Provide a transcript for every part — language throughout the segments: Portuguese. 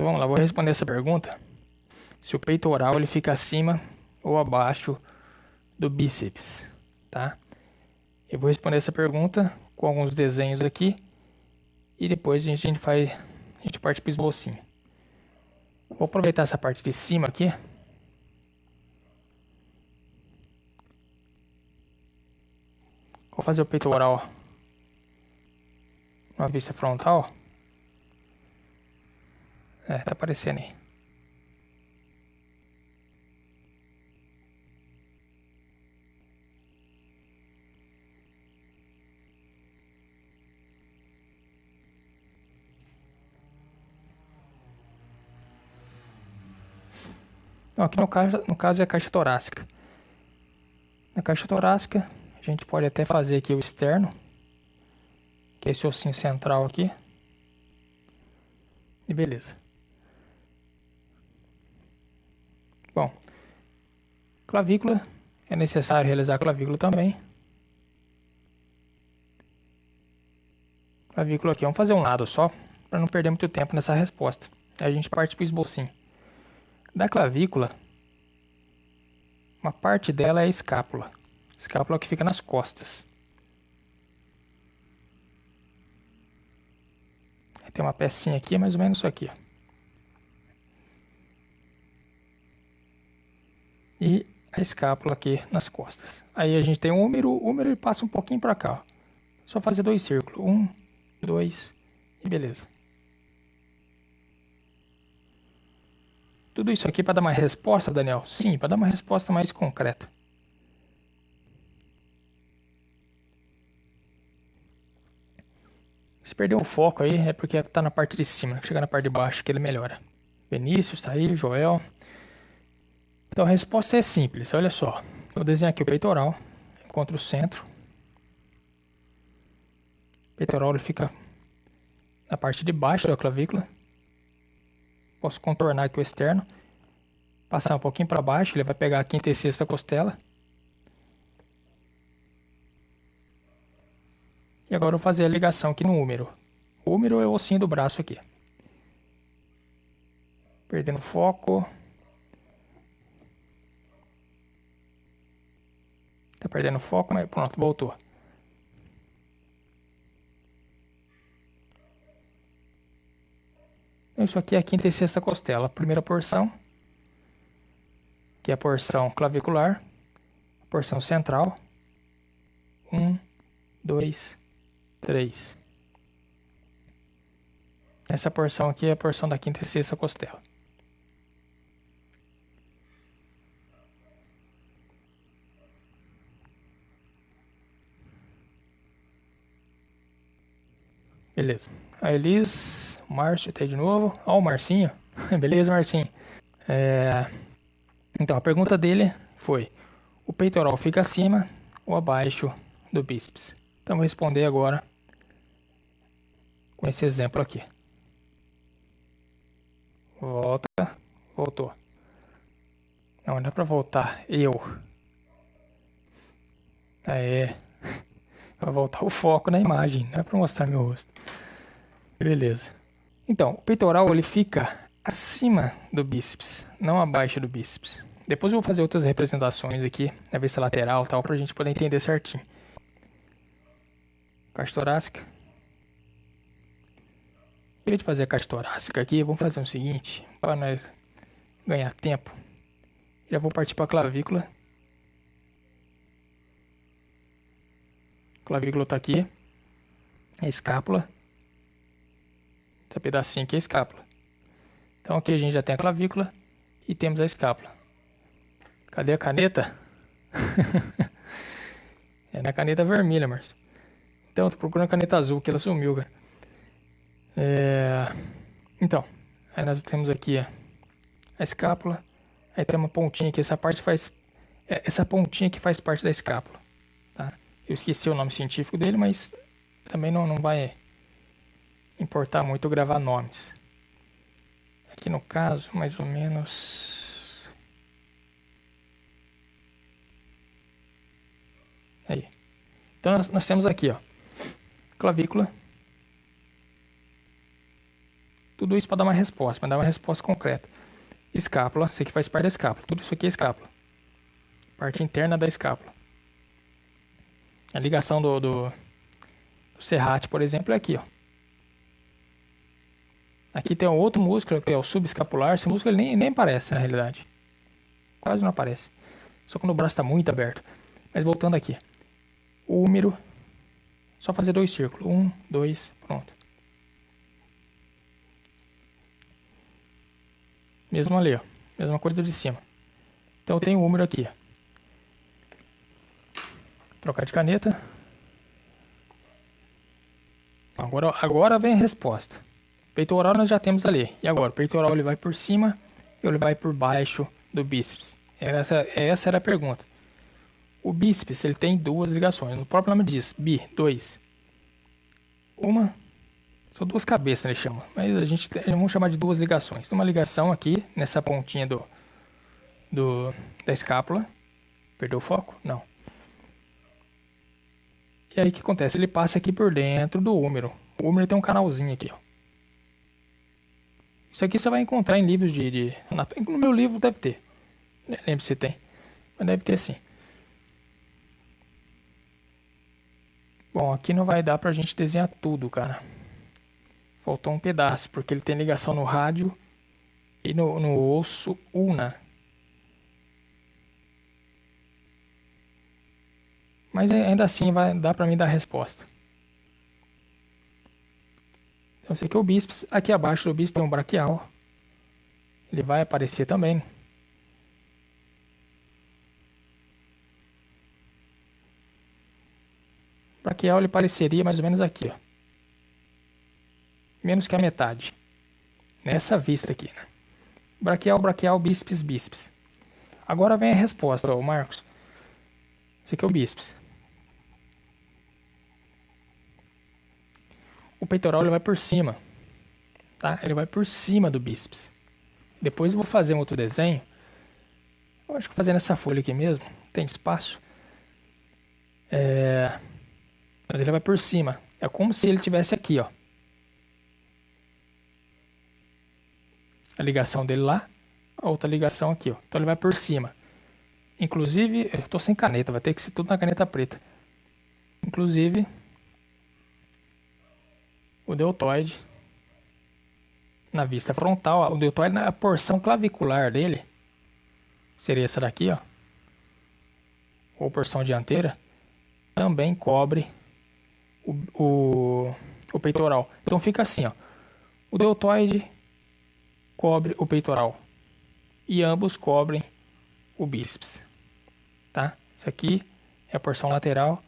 Então vamos lá, vou responder essa pergunta. Se o peitoral ele fica acima ou abaixo do bíceps, tá? Eu vou responder essa pergunta com alguns desenhos aqui e depois a gente parte para o esbocinho. Vou aproveitar essa parte de cima aqui. Vou fazer o peitoral numa vista frontal. Tá aparecendo aí. Então, aqui no caso é a caixa torácica. Na caixa torácica, a gente pode até fazer aqui o externo, que é esse ossinho central aqui. E beleza. Bom, clavícula, é necessário realizar a clavícula também. Clavícula aqui, vamos fazer um lado só, para não perder muito tempo nessa resposta. Aí a gente parte para o esbocinho. Da clavícula, uma parte dela é a escápula. Escápula que fica nas costas. Aí tem uma pecinha aqui, mais ou menos isso aqui. E a escápula aqui nas costas. Aí a gente tem o húmero ele passa um pouquinho para cá. Ó. Só fazer 2 círculos. 1, 2 e beleza. Tudo isso aqui para dar uma resposta, Daniel? Sim, para dar uma resposta mais concreta. Se perder o foco aí é porque está na parte de cima. Chegar na parte de baixo que ele melhora. Vinícius está aí, Joel. Então a resposta é simples, olha só. Vou desenhar aqui o peitoral. Encontro o centro. O peitoral ele fica na parte de baixo da clavícula. Posso contornar aqui o externo. Passar um pouquinho para baixo, ele vai pegar a quinta e sexta costela. E agora eu vou fazer a ligação aqui no húmero. O húmero é o ossinho do braço aqui. Perdendo foco. Tá perdendo foco, mas pronto, voltou. Então, isso aqui é a quinta e sexta costela. A primeira porção, que é a porção clavicular. A porção central. 1, 2, 3. Essa porção aqui é a porção da quinta e sexta costela. Beleza. A Elis, o Márcio tá aí de novo. Ó, o Marcinho. Beleza, Marcinho. Então, a pergunta dele foi: o peitoral fica acima ou abaixo do bíceps? Então, vou responder agora com esse exemplo aqui. Volta. Voltou. Não dá pra voltar. Aê. Vai voltar o foco na imagem. Não é pra mostrar meu rosto. Beleza. Então, o peitoral ele fica acima do bíceps, não abaixo do bíceps. Depois eu vou fazer outras representações aqui, na vista lateral e tal, pra gente poder entender certinho. Caixa torácica. Em vez de fazer a caixa torácica aqui, vamos fazer o seguinte, para nós ganhar tempo. Já vou partir para a clavícula. A clavícula está aqui. A escápula. Esse pedacinho aqui é a escápula. Então aqui a gente já tem a clavícula e temos a escápula. Cadê a caneta? É na caneta vermelha, Márcio. Então, tô procurando a caneta azul, que ela sumiu, cara. Então, aí nós temos aqui a escápula. Aí tem uma pontinha aqui, essa pontinha que faz parte da escápula. Tá? Eu esqueci o nome científico dele, mas também não vai importar muito gravar nomes. Aqui no caso, mais ou menos... Aí. Então nós temos aqui, ó, clavícula. Tudo isso para dar uma resposta, para dar uma resposta concreta. Escápula, isso aqui faz parte da escápula. Tudo isso aqui é escápula. Parte interna da escápula. A ligação do serrate, por exemplo, é aqui, ó. Aqui tem um outro músculo, que é o subescapular. Esse músculo ele nem aparece, na realidade. Quase não aparece. Só quando o braço está muito aberto. Mas voltando aqui. O húmero. Só fazer 2 círculos. 1, 2, pronto. Mesmo ali, ó. Mesma coisa de cima. Então eu tenho o húmero aqui, ó. Trocar de caneta. Agora vem a resposta. Peitoral nós já temos ali. E agora? O peitoral ele vai por cima ou ele vai por baixo do bíceps? Essa era a pergunta. O bíceps ele tem 2 ligações. No próprio nome diz, dois. Uma, são 2 cabeças eles chamam. Mas vamos chamar de 2 ligações. Tem uma ligação aqui, nessa pontinha da escápula. Perdeu o foco? Não. E aí o que acontece? Ele passa aqui por dentro do húmero. O húmero tem um canalzinho aqui, ó. Isso aqui você vai encontrar em livros no meu livro deve ter. Nem lembro se tem. Mas deve ter sim. Bom, aqui não vai dar pra gente desenhar tudo, cara. Faltou um pedaço, porque ele tem ligação no rádio e no osso ulna. Mas ainda assim vai dar pra mim dar a resposta. Então esse aqui é o bíceps. Aqui abaixo do bíceps tem um braquial. Ele vai aparecer também. O braquial ele apareceria mais ou menos aqui, ó. Menos que a metade. Nessa vista aqui, né? Braquial, bíceps. Agora vem a resposta, ó, Marcos. Esse aqui é o bíceps. O peitoral ele vai por cima, tá? Ele vai por cima do bíceps. Depois eu vou fazer um outro desenho. Eu acho que vou fazer nessa folha aqui mesmo. Tem espaço. Mas ele vai por cima. É como se ele tivesse aqui, ó. A ligação dele lá. A outra ligação aqui, ó. Então ele vai por cima. Inclusive, eu tô sem caneta. Vai ter que ser tudo na caneta preta. Inclusive, o deltoide na vista frontal, ó, o deltoide na porção clavicular dele seria essa daqui, ó, ou porção dianteira, também cobre o peitoral. Então fica assim, ó, o deltoide cobre o peitoral e ambos cobrem o bíceps, tá? Isso aqui é a porção lateral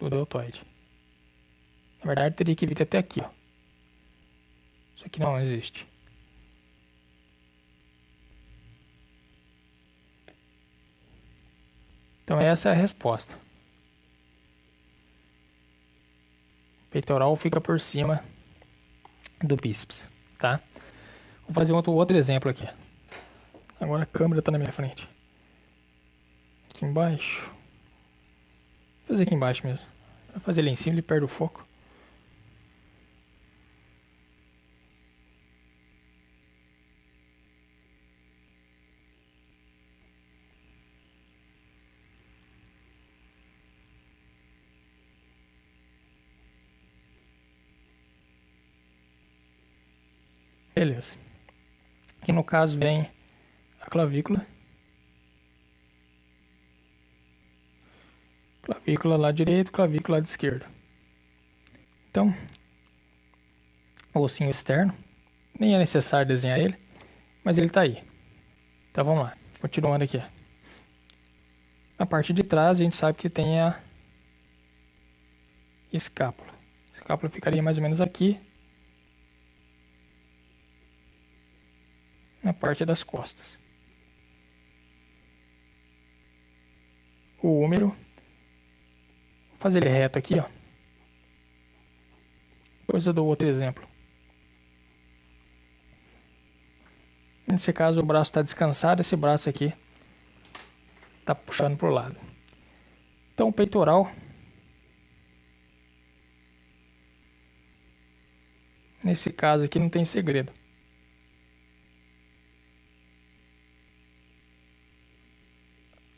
do deltoide. Na verdade teria que vir até aqui, ó. Isso aqui não existe. Então essa é a resposta. O peitoral fica por cima do bíceps, tá? Vou fazer outro exemplo aqui. Agora a câmera está na minha frente. Aqui embaixo. Vou fazer aqui embaixo mesmo. Vou fazer ali em cima, ele perde o foco. Beleza. Aqui no caso vem a clavícula. Clavícula lado direito, clavícula lado esquerdo. Então, o ossinho externo. Nem é necessário desenhar ele, mas ele está aí. Então vamos lá, continuando aqui. Na parte de trás a gente sabe que tem a escápula. A escápula ficaria mais ou menos aqui. Na parte das costas. O húmero. Vou fazer ele reto aqui, ó. Depois eu dou outro exemplo. Nesse caso o braço está descansado, esse braço aqui está puxando para o lado. Então o peitoral Nesse caso aqui não tem segredo.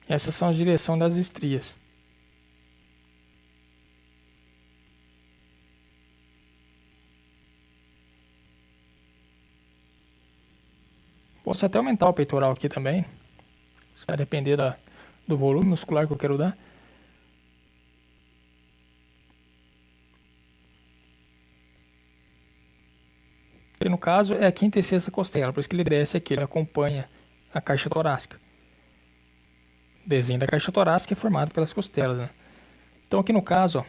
Essas são as direções das estrias. Posso até aumentar o peitoral aqui também. Isso vai depender do volume muscular que eu quero dar. E no caso é a quinta e sexta costela, por isso que ele desce aqui, ele acompanha a caixa torácica. O desenho da caixa torácica é formado pelas costelas, né? Então aqui no caso, ó,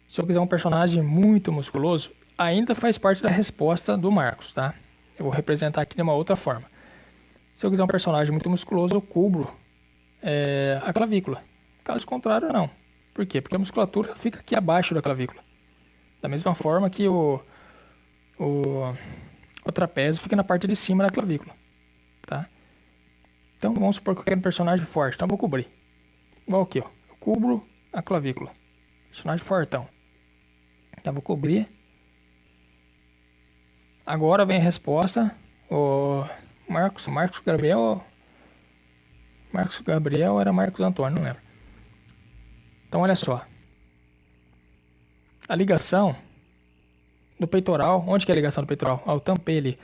se eu quiser um personagem muito musculoso, ainda faz parte da resposta do Marcos, tá? Eu vou representar aqui de uma outra forma. Se eu quiser um personagem muito musculoso, eu cubro a clavícula. Caso contrário, não. Por quê? Porque a musculatura fica aqui abaixo da clavícula. Da mesma forma que o trapézio fica na parte de cima da clavícula, tá? Então vamos supor que eu quero um personagem forte, então eu vou cobrir. Igual aqui, ó. Eu cubro a clavícula. Personagem fortão. Então vou cobrir. Agora vem a resposta. O Marcos Gabriel. Marcos Gabriel era Marcos Antônio, não lembro. Então olha só. A ligação do peitoral. Onde que é a ligação do peitoral? Ah, eu tampei ali.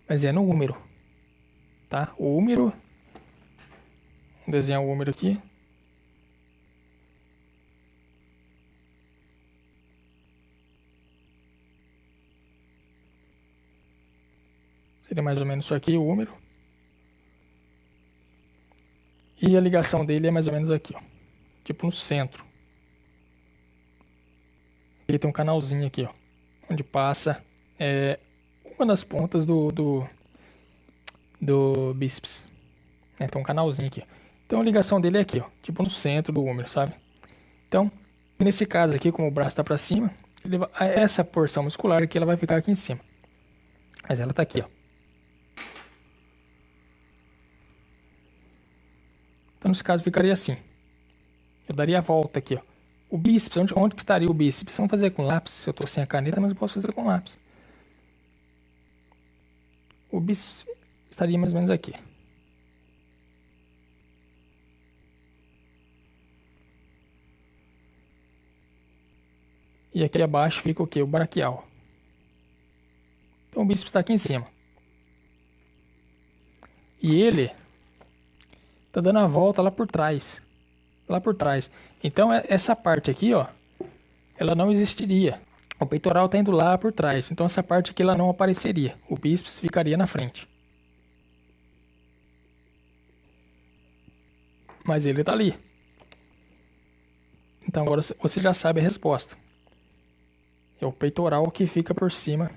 Mas é no úmero. Tá? O úmero. Vou desenhar o úmero aqui. Seria mais ou menos isso aqui, o úmero. E a ligação dele é mais ou menos aqui, ó. Tipo no centro. Ele tem um canalzinho aqui, ó. Onde passa uma das pontas do bíceps. Tem um canalzinho aqui. Então a ligação dele é aqui, ó. Tipo no centro do úmero, sabe? Então, nesse caso aqui, como o braço está para cima, essa porção muscular aqui ela vai ficar aqui em cima. Mas ela tá aqui, ó. Então, nesse caso, ficaria assim. Eu daria a volta aqui, ó. O bíceps, onde que estaria o bíceps? Vamos fazer com lápis. Eu estou sem a caneta, mas eu posso fazer com lápis. O bíceps estaria mais ou menos aqui. E aqui abaixo fica o que? O braquial. Então o bíceps está aqui em cima. E ele tá dando a volta lá por trás. Lá por trás. Então essa parte aqui, ó, ela não existiria. O peitoral tá indo lá por trás. Então essa parte aqui ela não apareceria. O bíceps ficaria na frente. Mas ele tá ali. Então agora você já sabe a resposta. É o peitoral que fica por cima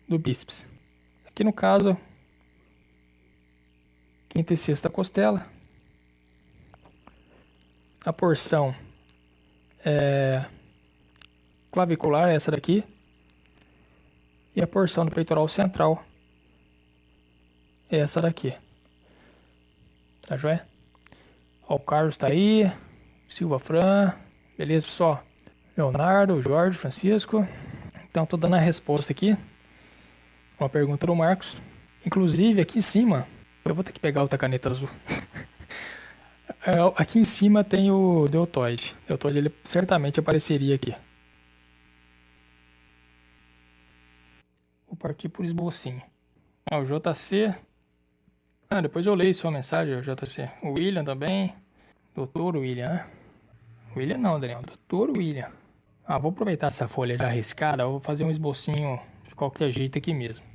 do bíceps. Aqui no caso, quinta e sexta costela. A porção clavicular é essa daqui. E a porção do peitoral central é essa daqui. Tá joia? Ó, o Carlos tá aí. Silva Fran. Beleza, pessoal? Leonardo, Jorge, Francisco. Então, tô dando a resposta aqui. Uma pergunta do Marcos. Inclusive, aqui em cima... Eu vou ter que pegar outra caneta azul. Aqui em cima tem o deltoide. O deltoide, ele certamente apareceria aqui. Vou partir por esbocinho. O JC... depois eu leio sua mensagem, o JC. O William também. Doutor William, né? William não, Daniel. Doutor William. Vou aproveitar essa folha já riscada. Eu vou fazer um esbocinho de qualquer jeito aqui mesmo.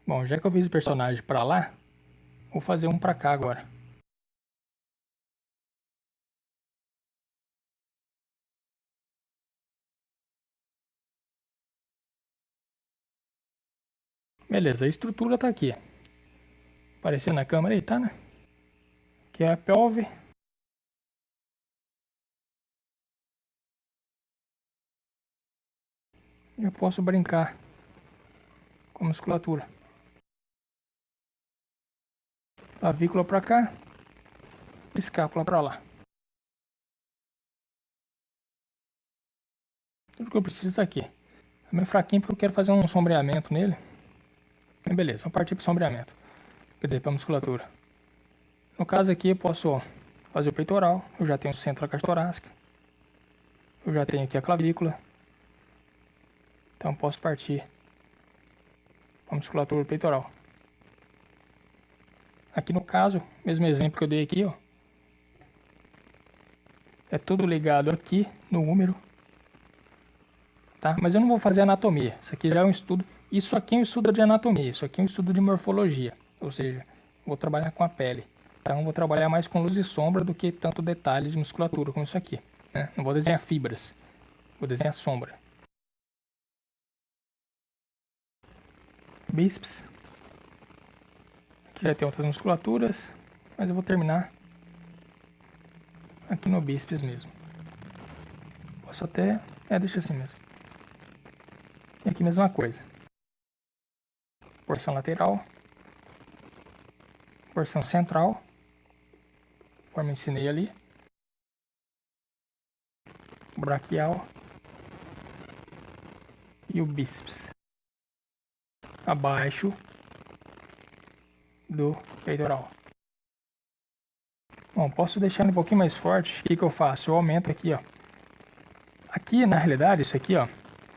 Bom, já que eu fiz o personagem pra lá, vou fazer um pra cá agora. Beleza, a estrutura tá aqui. Aparecendo na câmera aí, tá, né? Aqui é a pelve. Eu posso brincar com a musculatura. Clavícula pra cá. Escápula pra lá. Tudo que eu preciso tá aqui. É bem fraquinho porque eu quero fazer um sombreamento nele. E beleza, vamos partir para o sombreamento. Quer dizer, para musculatura. No caso aqui eu posso fazer o peitoral. Eu já tenho o centro da caixa torácica. Eu já tenho aqui a clavícula. Então posso partir para a musculatura do peitoral. Aqui no caso, mesmo exemplo que eu dei aqui, ó. É tudo ligado aqui no úmero. Tá? Mas eu não vou fazer anatomia. Isso aqui já é um estudo. Isso aqui é um estudo de anatomia. Isso aqui é um estudo de morfologia. Ou seja, vou trabalhar com a pele. Então vou trabalhar mais com luz e sombra do que tanto detalhe de musculatura como isso aqui. Né? Não vou desenhar fibras. Vou desenhar sombra. Bíceps. Aqui já tem outras musculaturas. Mas eu vou terminar aqui no bíceps mesmo. Posso até... deixa assim mesmo. E aqui mesma coisa. Porção lateral. Porção central. Como eu ensinei ali. Braquial. E o bíceps. Abaixo do peitoral. Bom, posso deixar um pouquinho mais forte. O que eu faço? Eu aumento aqui, ó. Aqui, na realidade, isso aqui, ó,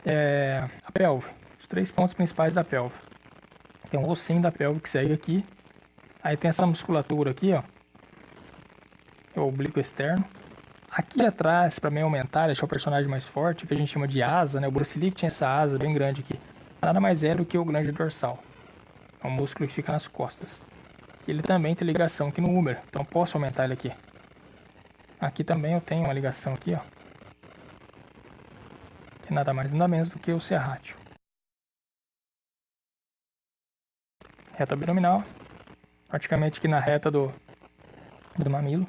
é a pelve. Os 3 pontos principais da pelve. Tem um ossinho da pelve que segue aqui. Aí tem essa musculatura aqui, ó. É o oblíquo externo. Aqui atrás, para mim aumentar, deixar o personagem mais forte, que a gente chama de asa, né? O Bruce Lee que tinha essa asa bem grande aqui. Nada mais é do que o glande dorsal. É um músculo que fica nas costas. Ele também tem ligação aqui no húmero, então posso aumentar ele aqui. Aqui também eu tenho uma ligação aqui, ó. Que é nada mais nada menos do que o serrátil. Reta abdominal, praticamente aqui na reta do mamilo.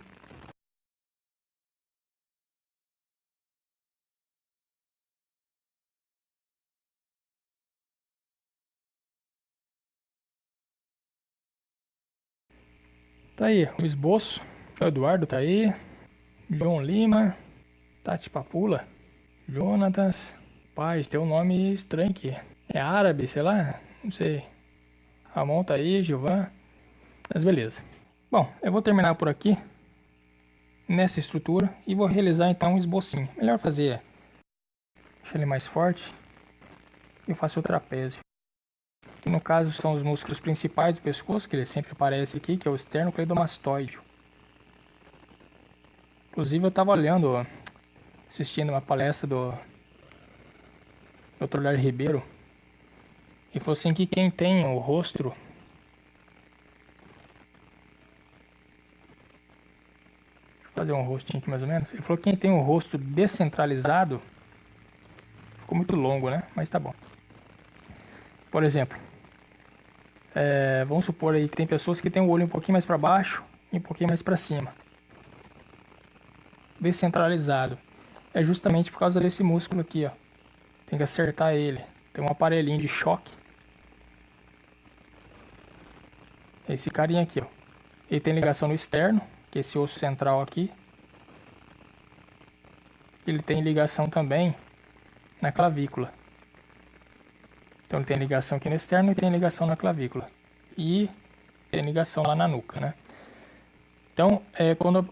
Tá aí o esboço. O Eduardo tá aí. João Lima. Tati Papula. Jonatas. Paz, tem um nome estranho aqui. É árabe, sei lá. Não sei. Ramon tá aí, Gilvan. Mas beleza. Bom, eu vou terminar por aqui. Nessa estrutura. E vou realizar então um esbocinho. Melhor fazer. Deixar ele mais forte. Eu faço o trapézio. Que no caso são os músculos principais do pescoço, que ele sempre aparece aqui, que é o esternocleidomastoide. Inclusive eu estava olhando, assistindo uma palestra do Dr. Larry Ribeiro, e falou assim que quem tem o rosto... Deixa eu fazer um rostinho aqui mais ou menos. Ele falou que quem tem o rosto descentralizado... Ficou muito longo, né? Mas tá bom. Por exemplo... vamos supor aí que tem pessoas que tem o olho um pouquinho mais para baixo e um pouquinho mais para cima. Descentralizado. É justamente por causa desse músculo aqui, ó. Tem que acertar ele. Tem um aparelhinho de choque. Esse carinha aqui, ó. Ele tem ligação no externo, que é esse osso central aqui. Ele tem ligação também na clavícula. Então ele tem ligação aqui no externo e tem ligação na clavícula. E tem ligação lá na nuca, né? Então,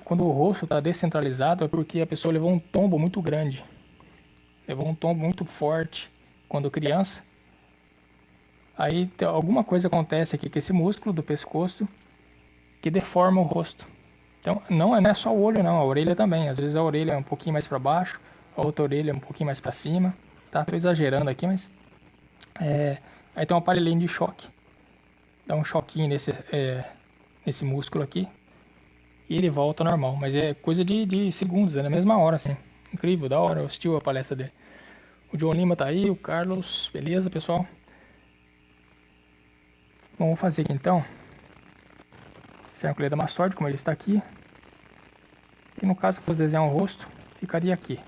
quando o rosto está descentralizado é porque a pessoa levou um tombo muito grande. Levou um tombo muito forte quando criança. Aí alguma coisa acontece aqui com esse músculo do pescoço que deforma o rosto. Então não é só o olho não, a orelha também. Às vezes a orelha é um pouquinho mais para baixo, a outra orelha é um pouquinho mais para cima. Tá? Tô exagerando aqui, mas... Aí tem um aparelhinho de choque. Dá um choquinho nesse músculo aqui. E ele volta ao normal. Mas é coisa de segundos, é na mesma hora, assim. Incrível, da hora, eu assisti a palestra dele. O João Lima tá aí, o Carlos, beleza, pessoal? Bom, vou fazer aqui então. Esternocleidomastoide, como ele está aqui. E no caso, se fosse desenhar um rosto, ficaria aqui.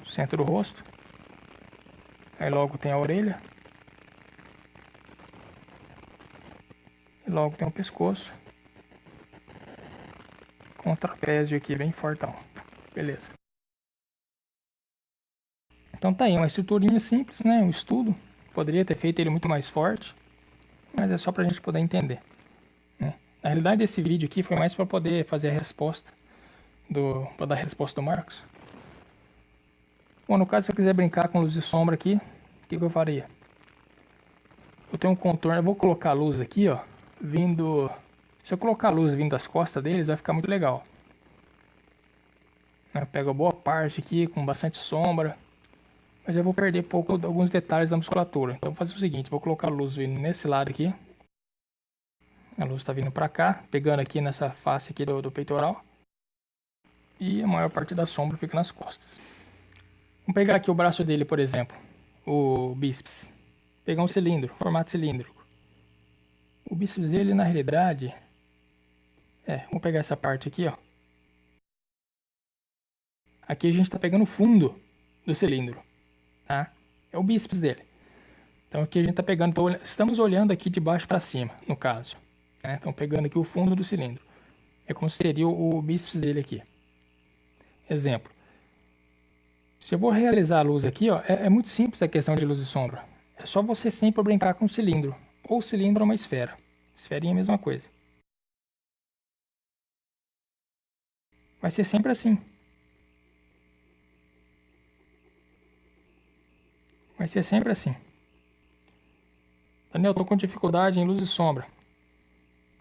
Centro do rosto. Aí logo tem a orelha. E logo tem o pescoço. Com o trapézio aqui bem fortão. Beleza. Então tá aí, uma estruturinha simples, né? Um estudo. Poderia ter feito ele muito mais forte, mas é só pra gente poder entender, né? Na realidade esse vídeo aqui foi mais para poder fazer a resposta para dar a resposta do Marcos. Bom, no caso, se eu quiser brincar com luz e sombra aqui, o que eu faria? Eu tenho um contorno, eu vou colocar a luz aqui, ó, vindo... Se eu colocar a luz vindo das costas deles, vai ficar muito legal. Eu pego boa parte aqui, com bastante sombra, mas eu vou perder alguns detalhes da musculatura. Então eu vou fazer o seguinte, vou colocar a luz vindo nesse lado aqui. A luz está vindo para cá, pegando aqui nessa face aqui do peitoral. E a maior parte da sombra fica nas costas. Vamos pegar aqui o braço dele, por exemplo, o bíceps. Pegar um cilindro, formato cilíndrico. O bíceps dele, na realidade, vamos pegar essa parte aqui, ó. Aqui a gente está pegando o fundo do cilindro, tá? É o bíceps dele. Então aqui a gente está pegando, estamos olhando aqui de baixo para cima, no caso, né? Então pegando aqui o fundo do cilindro. É como seria o bíceps dele aqui. Exemplo. Se eu vou realizar a luz aqui, ó, é muito simples a questão de luz e sombra. É só você sempre brincar com o cilindro. Ou cilindro ou uma esfera. Esferinha é a mesma coisa. Vai ser sempre assim. Vai ser sempre assim. Daniel, eu tô com dificuldade em luz e sombra.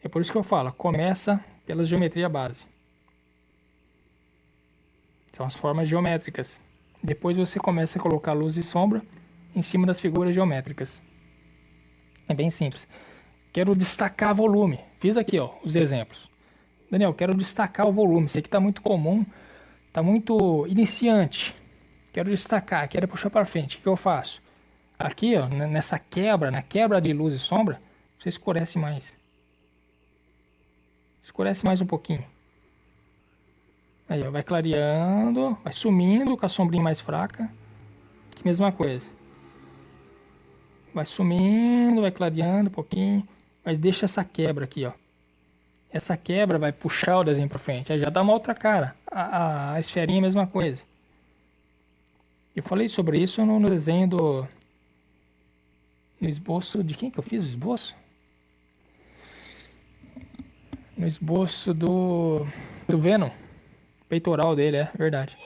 É por isso que eu falo, começa pela geometria base. São as formas geométricas. Depois você começa a colocar luz e sombra em cima das figuras geométricas. É bem simples. Quero destacar volume. Fiz aqui, ó, os exemplos. Daniel, quero destacar o volume. Isso aqui está muito comum, está muito iniciante. Quero destacar, quero puxar para frente. O que eu faço? Aqui, ó, nessa quebra, na quebra de luz e sombra, você escurece mais. Escurece mais um pouquinho. Aí, ó, vai clareando, vai sumindo com a sombrinha mais fraca. Aqui, mesma coisa. Vai sumindo, vai clareando um pouquinho. Mas deixa essa quebra aqui, ó. Essa quebra vai puxar o desenho para frente. Aí já dá uma outra cara. A esferinha é a mesma coisa. Eu falei sobre isso no desenho no esboço de quem que eu fiz o esboço? No esboço do Venom. Peitoral dele, é verdade.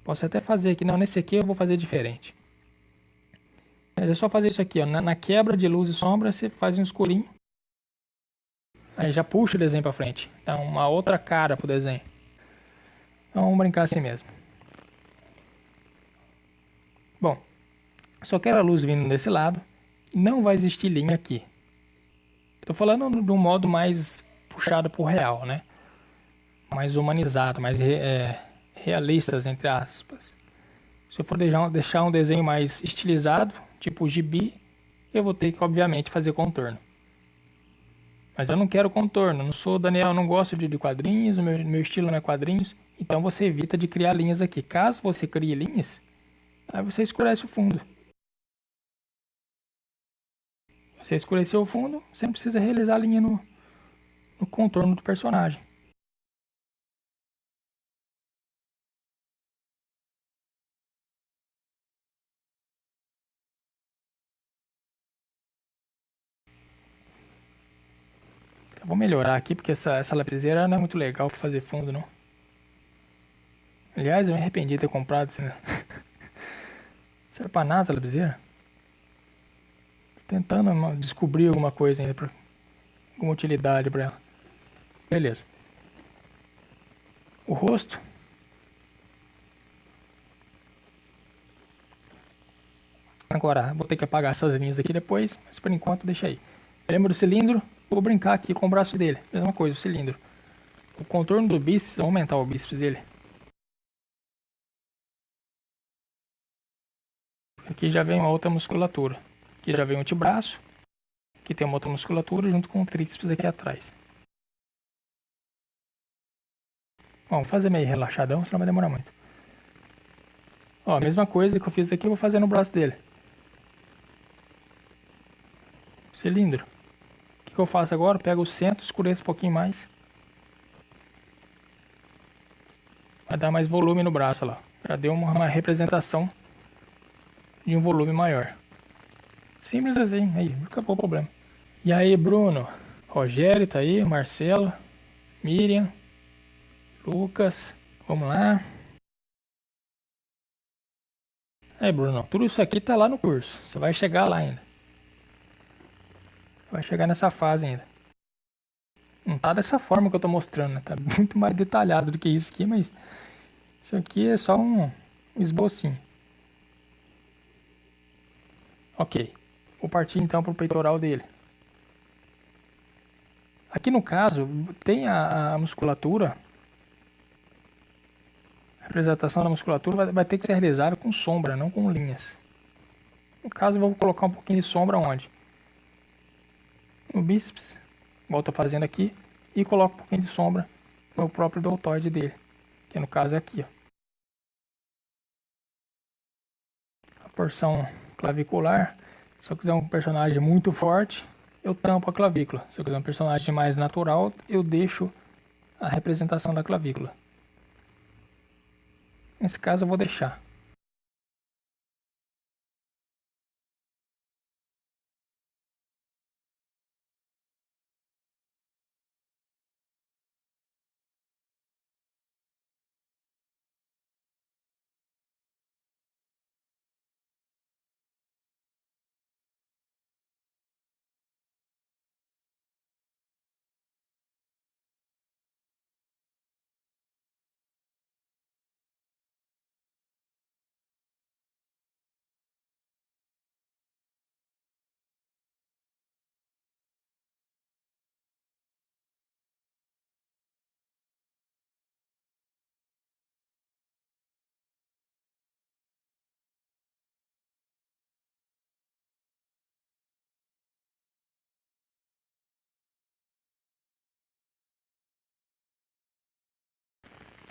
Posso até fazer aqui. Não, nesse aqui eu vou fazer diferente. Mas é só fazer isso aqui, ó. Na quebra de luz e sombra, você faz um escurinho. Aí já puxa o desenho para frente. Dá uma outra cara pro desenho. Então vamos brincar assim mesmo. Bom, só quero a luz vindo desse lado. Não vai existir linha aqui. Estou falando de um modo mais puxado pro real, né? Mais humanizado, mais realistas, entre aspas. Se eu for deixar um desenho mais estilizado, tipo gibi, eu vou ter que, obviamente, fazer contorno. Mas eu não quero contorno, não sou Daniel, eu não gosto de quadrinhos, o meu estilo não é quadrinhos. Então você evita de criar linhas aqui. Caso você crie linhas, aí você escurece o fundo. Você escureceu o fundo, você não precisa realizar a linha no contorno do personagem. Eu vou melhorar aqui porque essa lapiseira não é muito legal para fazer fundo, não. Aliás, eu me arrependi de ter comprado isso, né? Não serve pra nada a lapiseira. Tô tentando descobrir alguma coisa ainda, alguma utilidade para ela. Beleza. O rosto. Agora, vou ter que apagar essas linhas aqui depois, mas por enquanto deixa aí. Lembra do cilindro? Vou brincar aqui com o braço dele. Mesma coisa, o cilindro. O contorno do bíceps, vou aumentar o bíceps dele. Aqui já vem uma outra musculatura. Aqui já vem o antebraço. Aqui tem uma outra musculatura junto com o tríceps aqui atrás. Bom, vou fazer meio relaxadão, senão vai demorar muito. Ó, a mesma coisa que eu fiz aqui, eu vou fazer no braço dele. Cilindro. O que eu faço agora? Pego o centro, escureço um pouquinho mais. Vai dar mais volume no braço lá. Já deu uma representação de um volume maior. Simples assim, aí, acabou o problema. E aí, Bruno? Rogério tá aí, Marcelo, Miriam, Lucas, vamos lá. Aí, Bruno, tudo isso aqui tá lá no curso. Você vai chegar lá ainda. Vai chegar nessa fase ainda. Não tá dessa forma que eu tô mostrando, né? Tá muito mais detalhado do que isso aqui, mas isso aqui é só um esbocinho. Ok. Vou partir então pro peitoral dele. Aqui no caso, tem a musculatura. A representação da musculatura vai ter que ser realizada com sombra, não com linhas. No caso, eu vou colocar um pouquinho de sombra onde? No bíceps, igual eu tô fazendo aqui, e coloco um pouquinho de sombra no próprio deltoide dele, que no caso é aqui, ó. A porção clavicular, se eu quiser um personagem muito forte, eu tampo a clavícula. Se eu quiser um personagem mais natural, eu deixo a representação da clavícula. Nesse caso eu vou deixar.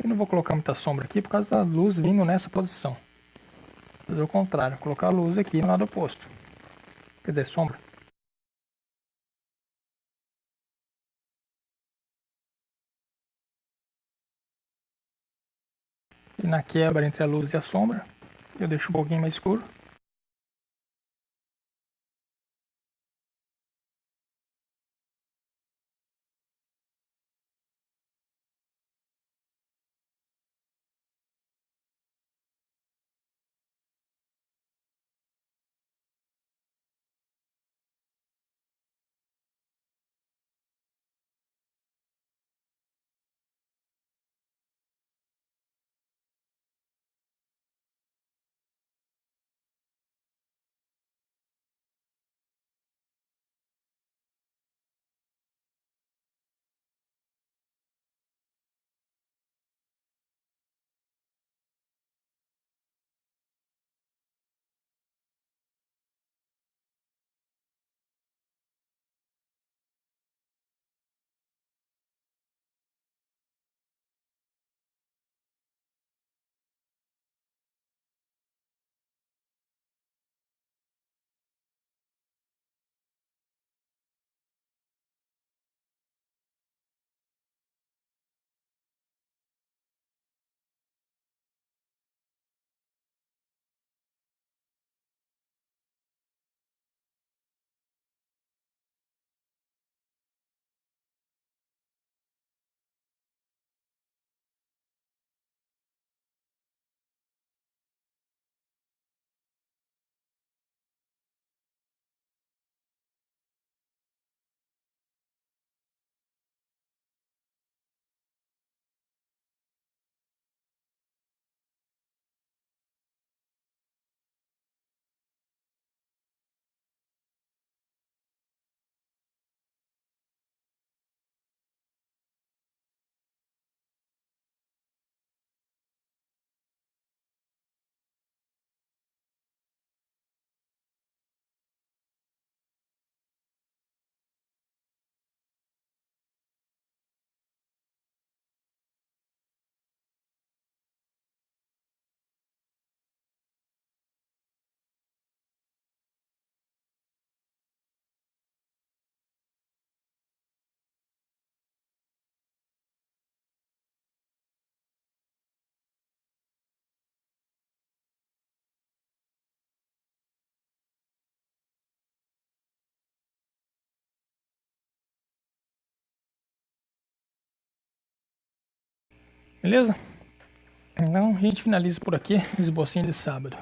Eu não vou colocar muita sombra aqui por causa da luz vindo nessa posição. Vou fazer o contrário, colocar a luz aqui no lado oposto. Quer dizer, sombra. E na quebra entre a luz e a sombra, eu deixo um pouquinho mais escuro. Beleza? Então a gente finaliza por aqui o esbocinho de sábado.